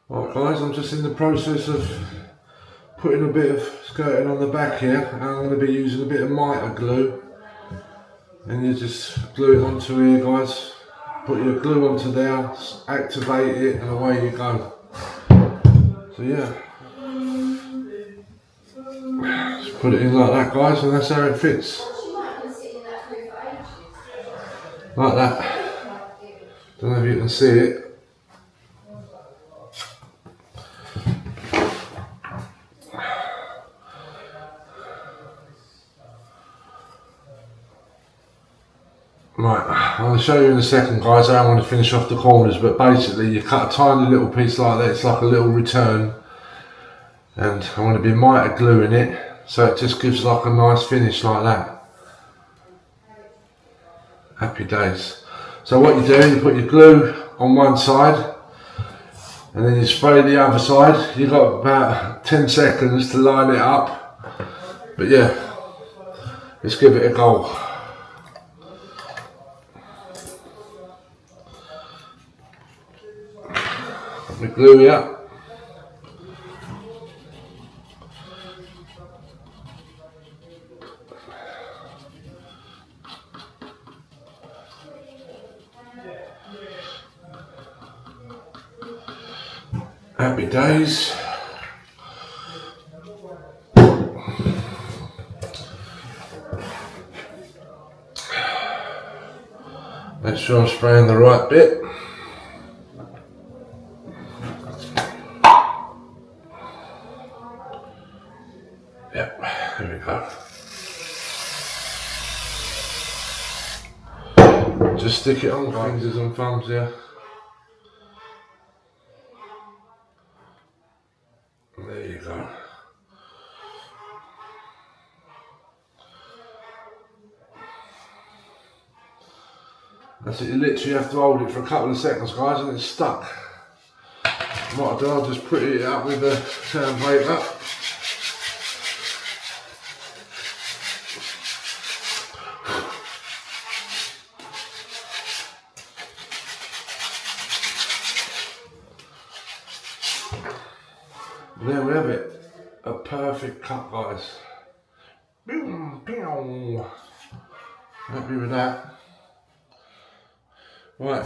Right guys, I'm just in the process of putting a bit of skirting on the back here, and I'm going to be using a bit of mitre glue, and you just glue it onto here guys. Put your glue onto there, activate it, and away you go. So yeah, just put it in like that guys, and that's how it fits. Like that. Don't know if you can see it. Right, I'll show you in a second guys how I'm going to finish off the corners, but basically you cut a tiny little piece like that, it's like a little return, and I'm going to be mitre gluing it, so it just gives like a nice finish like that. Happy days. So what you do, you put your glue on one side, and then you spray the other side. You've got about 10 seconds to line it up, but yeah, let's give it a go. We glue it up. Happy days. Make sure I'm spraying the right bit. Yep, there we go. Just stick it on fingers and thumbs here. There you go. That's it, you literally have to hold it for a couple of seconds guys and it's stuck. What I'll do, I'll just pretty it up with the sandpaper. There we have it, a perfect cut guys. Boom, boom. Happy with that. Right,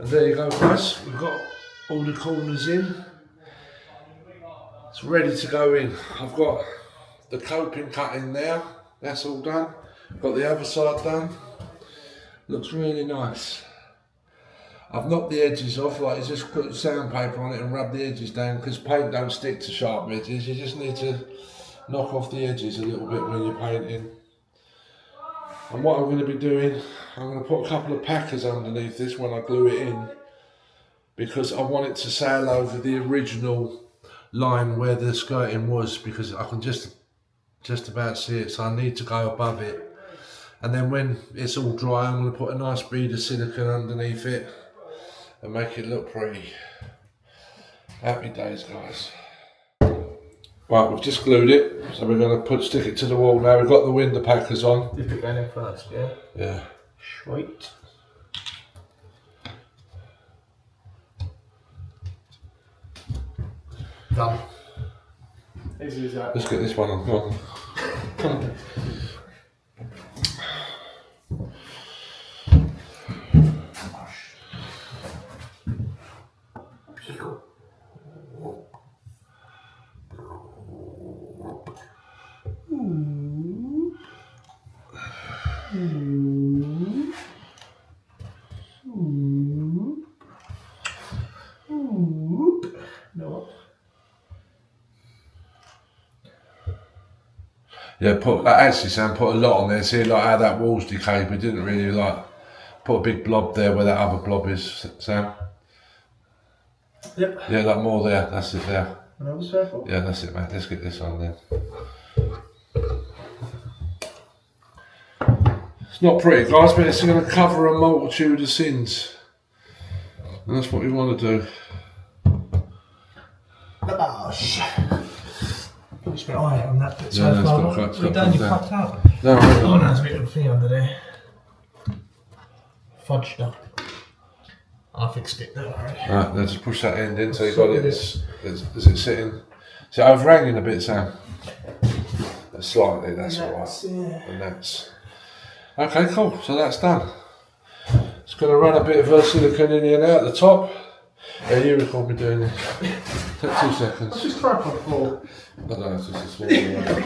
and there you go guys, we've got all the corners in. It's ready to go in. I've got the coping cut in there, that's all done. Got the other side done, looks really nice. I've knocked the edges off, like you just put sandpaper on it and rub the edges down because paint don't stick to sharp edges. You just need to knock off the edges a little bit when you're painting. And what I'm going to be doing, I'm going to put a couple of packers underneath this when I glue it in, because I want it to sail over the original line where the skirting was, because I can just about see it, so I need to go above it. And then when it's all dry, I'm going to put a nice bead of silicone underneath it and make it look pretty. Happy days guys. Right, we've just glued it, so we're going to stick it to the wall now. We've got the window packers on. Dip it going in first, yeah? Yeah. Sweet. Done. Easy as that. Let's get this one on, come on. Come on. Yeah, actually Sam put a lot on there, see like how that wall's decayed, but didn't really like put a big blob there where that other blob is, Sam. Yep. Yeah, like more there, that's it there. Another circle? Yeah, that's it mate, let's get this on then. It's not pretty guys, but it's going to cover a multitude of sins. And that's what we want to do. Gosh. Put a bit of eye on that bit Yeah, so no, far. it's got What have you done? You fucked up. No, Oh no, there's a bit of thing under there. Fudged up. I fixed it, don't worry. Right, now just push that end in so you got it. Is it sitting? Is it overhanging a bit, Sam? Slightly, that's alright. Yeah. And that's okay, cool. So that's done. It's going to run a bit of silicone in here now at the top. Yeah, you record me doing this. Take 2 seconds. I'll just throw it on the floor. I don't know, it's just a small one.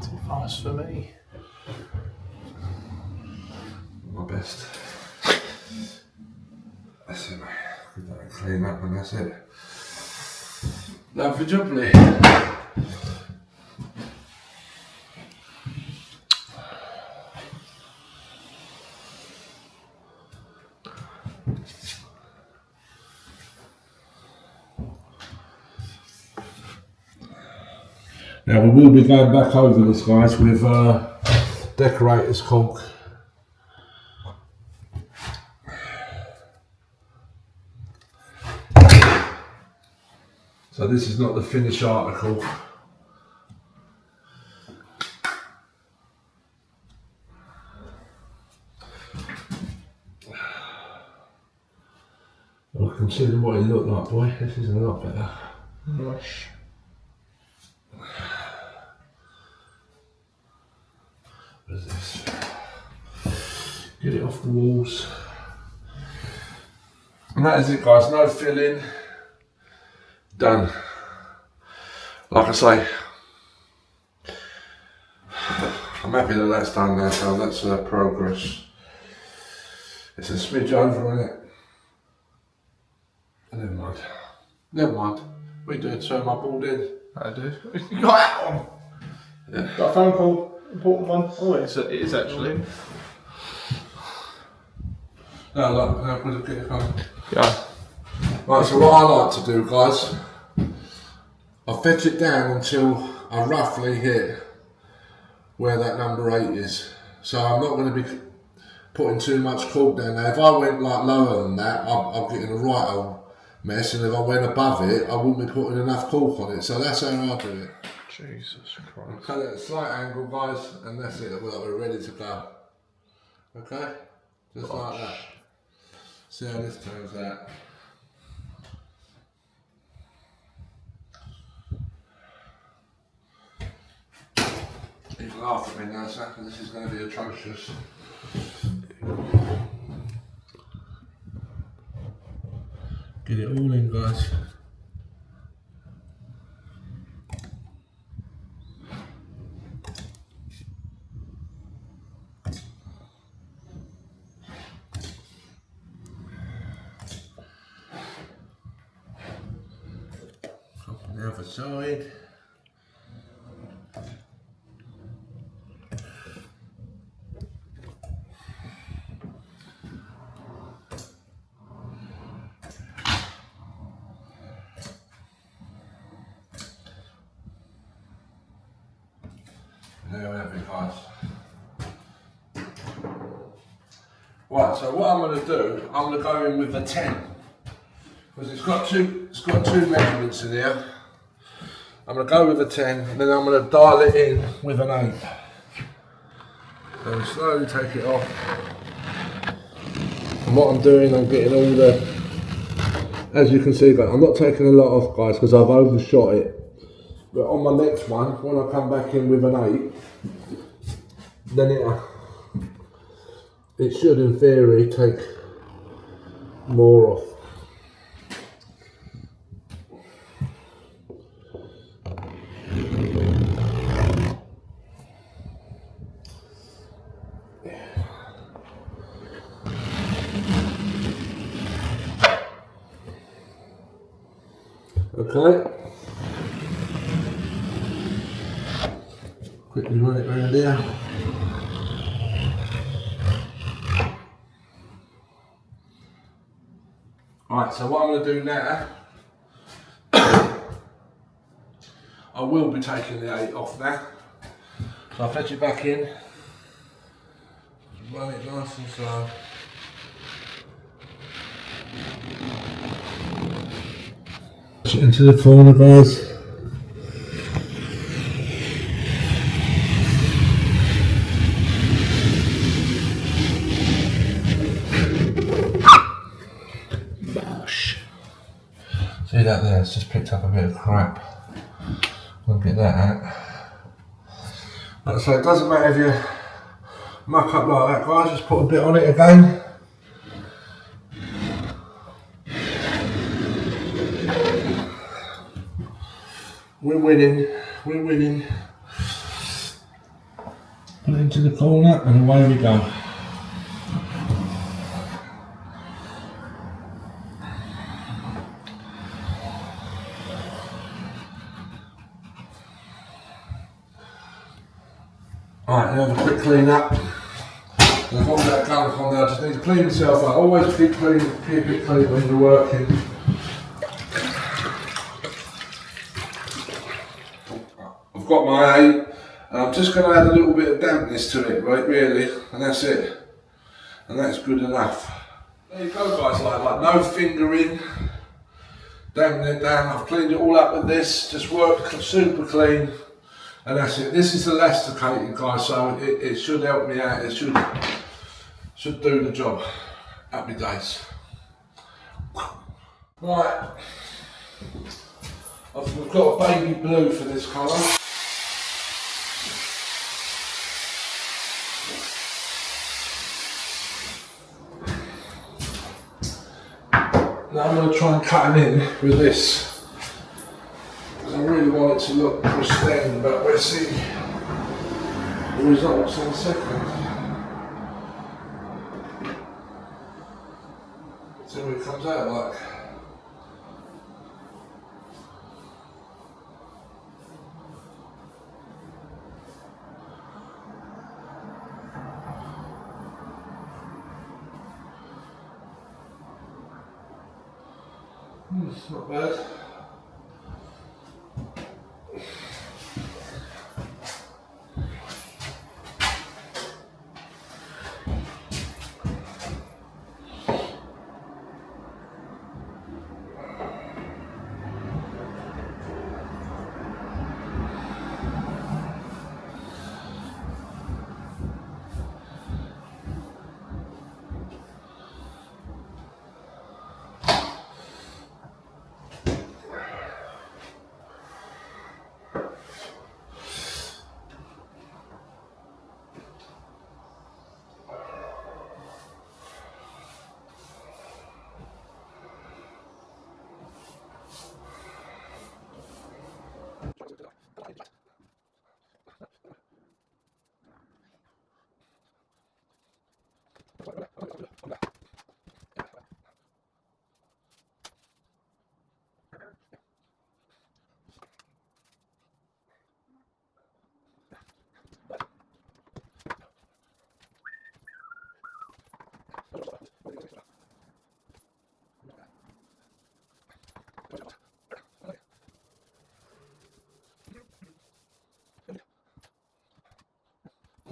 Too fast for me. My best. That's it, mate. Give that a clean up and that's it. Lovely jubbly. Now we will be going back over this, guys, with decorator's caulk. So this is not the finished article. Well, considering what it looked like, boy, this is a lot better. Nice. What is this? Get it off the walls. And that is it, guys. No filling. Done. Like I say, I'm happy that that's done now, so that's progress. It's a smidge over on it. Never mind. Never mind. We do turn my board in. I do. You got that one? Yeah. Got a phone call? Important one? Oh, it is actually. No, look, I'm going to get it going. Yeah. Right, so what I like to do, guys, I fetch it down until I roughly hit where that number 8 is. So I'm not going to be putting too much caulk down there. If I went like lower than that, I'm getting a right old mess, and if I went above it, I wouldn't be putting enough caulk on it. So that's how I do it. Jesus Christ. I'll cut it at a slight angle, guys, and that's it. We're ready to go. Okay? Just like that. See how this turns out. You can laugh at me now, Sam, because this is going to be atrocious. Get it all in, guys. Up on the other side. There we have it, guys. Right, so what I'm going to do, I'm going to go in with a 10 because it's got two measurements in here. I'm going to go with a 10 and then I'm going to dial it in with an 8. And slowly take it off. And what I'm doing, I'm getting all the, as you can see, guys, I'm not taking a lot off, guys, because I've overshot it. But on my next one, when I come back in with an 8, then it should, in theory, take more off. Okay. Quickly run it around here. Right, so what I'm going to do now, I'm I will be taking the 8 off now. So I'll fetch it back in. Run it nice and slow. Push it into the corner, guys. See that there, it's just picked up a bit of crap. We'll get that out. Like I say, it doesn't matter if you muck up like that, guys, just put a bit on it again. We're winning, we're winning. Put it into the corner and away we go. Alright, now have a quick clean up. I've got that garlic on there, I just need to clean myself up. Always keep it clean when you're working. I've got my 8, and I'm just going to add a little bit of dampness to it, right, really, and that's it. And that's good enough. There you go, guys, like no fingering, damping it down. I've cleaned it all up with this, just worked super clean. And that's it. This is elasticated, guys, so it should help me out. It should do the job. Happy days. Right. We've got a baby blue for this colour. Now I'm going to try and cut it in with this. I really want it to look pristine, but we'll see the results in a second. See what it comes out like. It's not bad.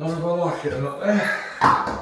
I don't know if I like it or not there.